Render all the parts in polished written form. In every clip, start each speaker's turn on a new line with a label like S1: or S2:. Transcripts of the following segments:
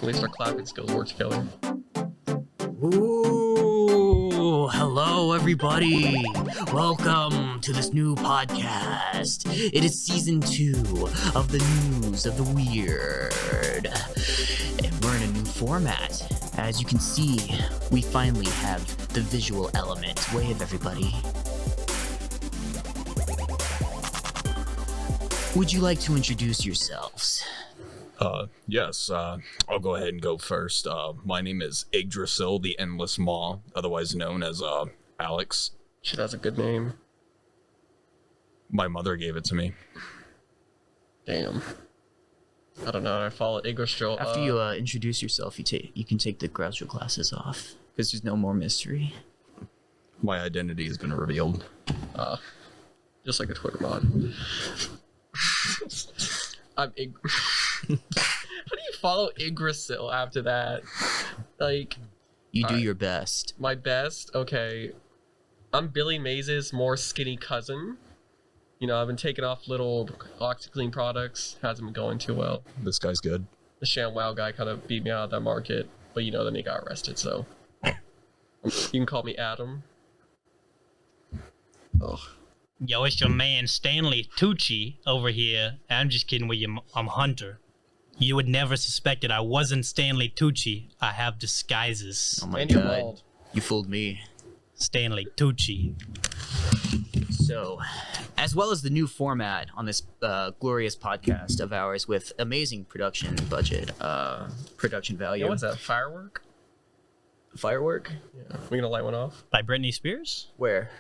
S1: least our clapping skills work together.
S2: Ooh, hello everybody. Welcome to this new podcast. It is season 2 of the news of the weird. And we're in a new format. As you can see, we finally have the visual element. Wave everybody. Would you like to introduce yourselves?
S3: Yes, I'll go ahead and go first. My name is Yggdrasil, the Endless Maw, otherwise known as, Alex.
S1: Shit, that's a good name.
S3: My mother gave it to me.
S1: Damn. I don't know. I follow Yggdrasil.
S2: After you introduce yourself, you can take the graduate glasses off, because there's no more mystery.
S3: My identity has been revealed.
S1: Just like a Twitter mod. I'm How do you follow Yggdrasil after that? Like,
S2: You do your best.
S1: my best? Okay. I'm Billy Mays' more skinny cousin. You know, I've been taking off little OxyClean products. Hasn't been going too well.
S3: This guy's good.
S1: The ShamWow guy kind of beat me out of that market. But, you know, then he got arrested, so. You can call me Adam. Ugh.
S4: Yo, it's your man Stanley Tucci over here. I'm just kidding with you. I'm Hunter. You would never suspect it. I wasn't Stanley Tucci. I have disguises.
S2: Oh my
S1: And you're
S2: god.
S1: bald.
S2: You fooled me.
S4: Stanley Tucci.
S2: So, as well as the new format on this glorious podcast of ours with amazing production budget, production value.
S1: You know what's that? Firework?
S2: Firework?
S1: Yeah. We gonna light one off?
S4: By Britney Spears?
S2: Where?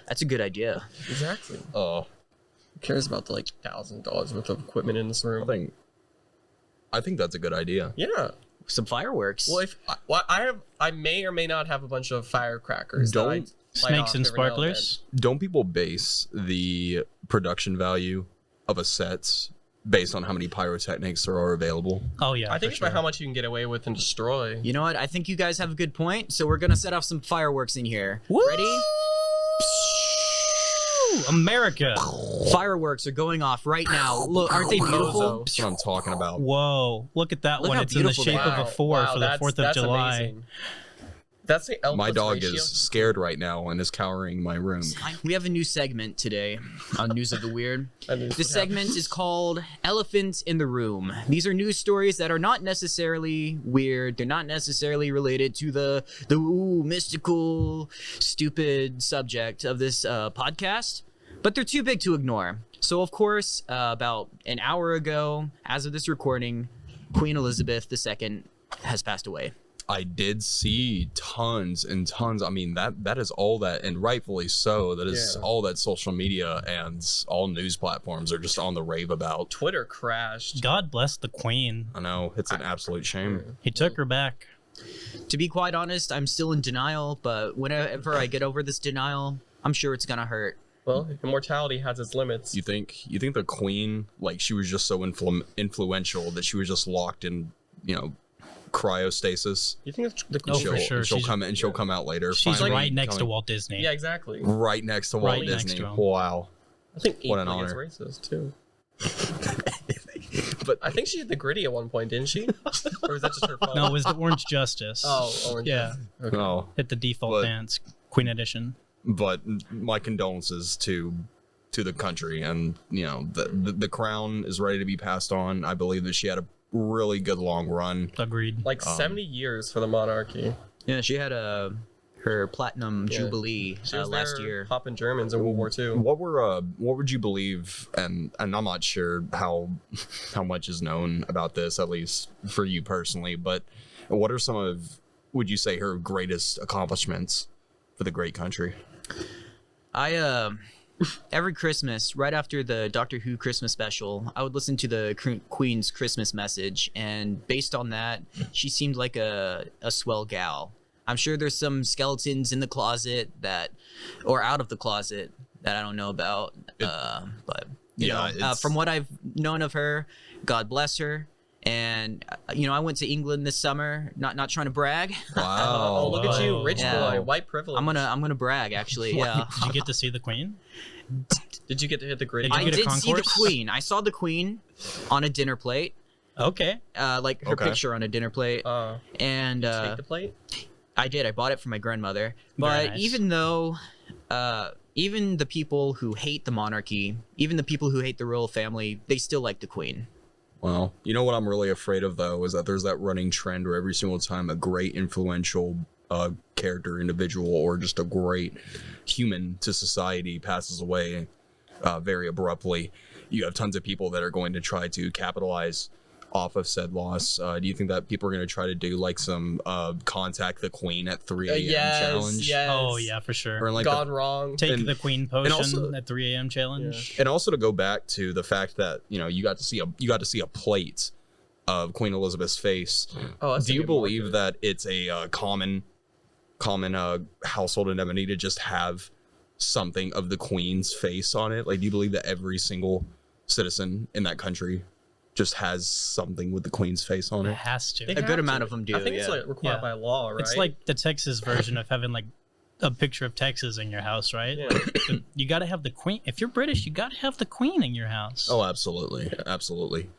S2: That's a good idea.
S1: Exactly.
S3: Oh,
S1: Who cares about the, like, $1,000 worth of equipment in this room?
S3: I think that's a good idea.
S1: Yeah.
S2: Some fireworks.
S1: Well, I may or may not have a bunch of firecrackers. that I
S3: Don't-
S1: light
S4: Snakes
S1: off
S4: and
S1: every now then.
S4: sparklers?
S3: Don't people base the production value of a set based on how many pyrotechnics there are available?
S4: Oh, yeah.
S1: I think
S4: for
S1: it's
S4: sure.
S1: about how much you can get away with and destroy.
S2: You know what? I think you guys have a good point. So we're gonna set off some fireworks in here.
S4: Woo!
S2: Ready?
S4: America!
S2: Fireworks are going off right now. Look, aren't they beautiful?
S3: That's what I'm talking about.
S4: Whoa, look at that
S2: Look
S4: one.
S2: how
S4: It's in the
S2: beautiful
S4: shape
S2: they
S4: of
S2: are.
S4: a 4 for the 4th of July.
S1: Amazing. That's the L
S3: My
S1: plus
S3: dog
S1: ratio.
S3: is scared right now and is cowering my room.
S2: We have a new segment today on News of the Weird.
S1: That is
S2: This
S1: what
S2: segment
S1: happens.
S2: is called Elephant in the Room. These are news stories that are not necessarily weird. They're not necessarily related to the mystical, stupid subject of this podcast, but they're too big to ignore. So, of course, about an hour ago, as of this recording, Queen Elizabeth II has passed away.
S3: I did see tons and tons. I mean, that is all that, and rightfully so. That is
S1: Yeah.
S3: all that social media and all news platforms are just on the rave about.
S1: Twitter crashed.
S4: God bless the Queen.
S3: I know, it's an absolute shame.
S4: He took her back.
S2: To be quite honest, I'm still in denial, but whenever I get over this denial, I'm sure it's gonna hurt.
S1: Well, immortality has its limits.
S3: You think the Queen, like, she was just so influential that she was just locked in, cryostasis?
S1: You think the
S4: Oh,
S1: Queen?
S4: for sure.
S3: She'll
S4: She's-
S3: come out later.
S4: She's
S3: finally
S4: right next to
S3: coming-
S4: Walt Disney.
S1: Yeah, exactly.
S3: Right next to Walt
S4: Right next
S3: Disney.
S4: to him.
S3: Wow.
S1: I think
S3: What an
S1: equally is
S3: honor.
S1: racist too.
S3: But
S1: I think she hit the gritty at one point, didn't she? Or was that just her phone?
S4: No, it was the Orange Justice.
S1: Oh, Orange.
S4: Yeah,
S1: Okay.
S3: no.
S4: hit the default
S3: But-
S4: dance. Queen Edition.
S3: But my condolences to the country, and the crown is ready to be passed on. I believe that she had a really good long run.
S4: Agreed.
S1: Like 70 years for the monarchy.
S2: Yeah, she had her platinum
S1: Yeah.
S2: jubilee
S1: She was
S2: last
S1: there
S2: year.
S1: popping Germans in World War II.
S3: What would you believe, and I'm not sure how much is known about this, at least for you personally, but what are some of, would you say, her greatest accomplishments for the great country?
S2: Every Christmas, right after the Doctor Who Christmas special, I would listen to the Queen's Christmas message, and based on that, she seemed like a swell gal. I'm sure there's some skeletons in the closet or out of the closet that I don't know about. But from what I've known of her, God bless her. And I went to England this summer. Not trying to brag.
S3: Wow.
S1: Oh, look at you, rich
S2: Yeah.
S1: boy, white privilege.
S2: I'm gonna brag actually. Yeah.
S4: Did you get to see the Queen?
S1: Did you get to hit the gritty?
S4: Did you
S2: I
S4: get a
S2: did see the
S4: concourse?
S2: Queen. I saw the Queen on a dinner plate.
S4: Okay.
S2: like her
S3: Okay.
S2: picture on a dinner plate. And
S1: Take the plate.
S2: I did. I bought it for my grandmother.
S4: Very
S2: But
S4: nice.
S2: even though, even the people who hate the monarchy, even the people who hate the royal family, they still like the queen.
S3: Well, you know what I'm really afraid of though is that there's that running trend where every single time a great influential character, individual, or just a great human to society passes away very abruptly, you have tons of people that are going to try to capitalize off of said loss. Do you think that people are going to try to do like some contact the queen at 3 a.m.
S1: Yes,
S3: challenge?
S1: yes.
S4: Oh yeah, for sure.
S3: Or like
S1: Gone wrong.
S4: Take
S3: and-
S4: the queen potion
S3: also-
S4: at 3 a.m. challenge.
S3: and also to go back to the fact that you got to see a plate of Queen Elizabeth's face.
S1: Oh, that's
S3: Do
S1: a
S3: you
S1: good
S3: believe
S1: market.
S3: that it's a common household indemnity to just have something of the Queen's face on it? Like, do you believe that every single citizen in that country just has something with the Queen's face on
S4: It
S3: it?
S4: has to.
S1: They
S2: A good
S1: have
S2: amount
S1: to.
S2: of them do,
S1: I think it's
S2: yeah.
S1: like required
S4: Yeah.
S1: by law, right?
S4: It's like the Texas version of having like a picture of Texas in your house, right?
S1: Yeah.
S4: You got to have the queen. If you're British, you got to have the queen in your house.
S3: Oh, absolutely, absolutely.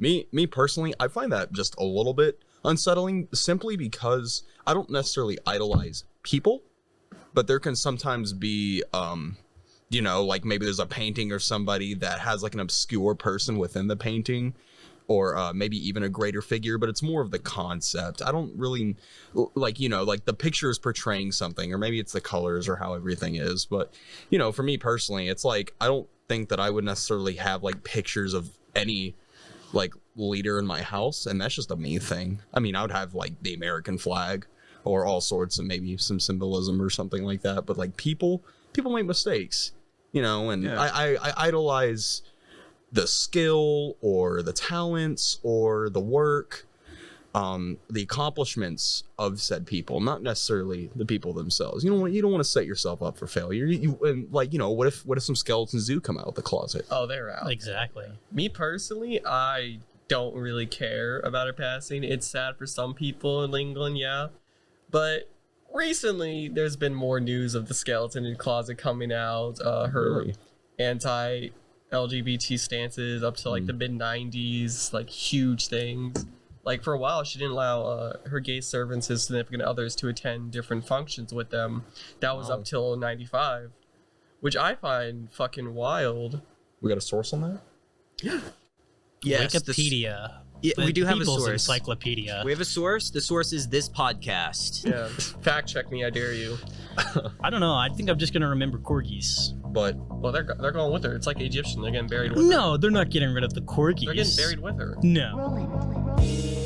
S3: Me personally, I find that just a little bit unsettling, simply because I don't necessarily idolize people, but there can sometimes be like maybe there's a painting or somebody that has like an obscure person within the painting, or maybe even a greater figure, but it's more of the concept. I don't really like the picture is portraying something, or maybe it's the colors or how everything is. But for me personally, it's like I don't think that I would necessarily have like pictures of any like leader in my house, and that's just a me thing. I mean, I would have like the American flag or all sorts of maybe some symbolism or something like that, but like people make mistakes, and
S2: Yeah.
S3: I idolize the skill or the talents or the work, the accomplishments of said people, not necessarily the people themselves. You don't want to set yourself up for failure. What if some skeletons do come out of the closet?
S1: oh, they're out.
S4: Exactly.
S1: Me personally, I don't really care about her passing. It's sad for some people in England, yeah. But recently, there's been more news of the skeleton in the closet coming out. Her
S3: Really?
S1: anti-LGBT stances up to like the mid 90s, like huge things. Like for a while, she didn't allow her gay servants, his significant others, to attend different functions with them. That was
S3: Wow.
S1: up till 95, which I find fucking wild.
S3: We got a source on that?
S2: Yes,
S4: Wikipedia.
S2: Yeah, we
S4: The
S2: do have a
S4: People's
S2: source.
S4: Encyclopedia.
S2: We have a source. The source is this podcast.
S1: Yeah, fact check me, I dare you.
S4: I don't know. I think I'm just gonna remember corgis.
S3: But
S1: Well, they're going with her. It's like Egyptian. They're getting buried with her.
S4: No, they're not getting rid of the corgis.
S1: They're getting buried with her.
S4: No.
S5: Rolling.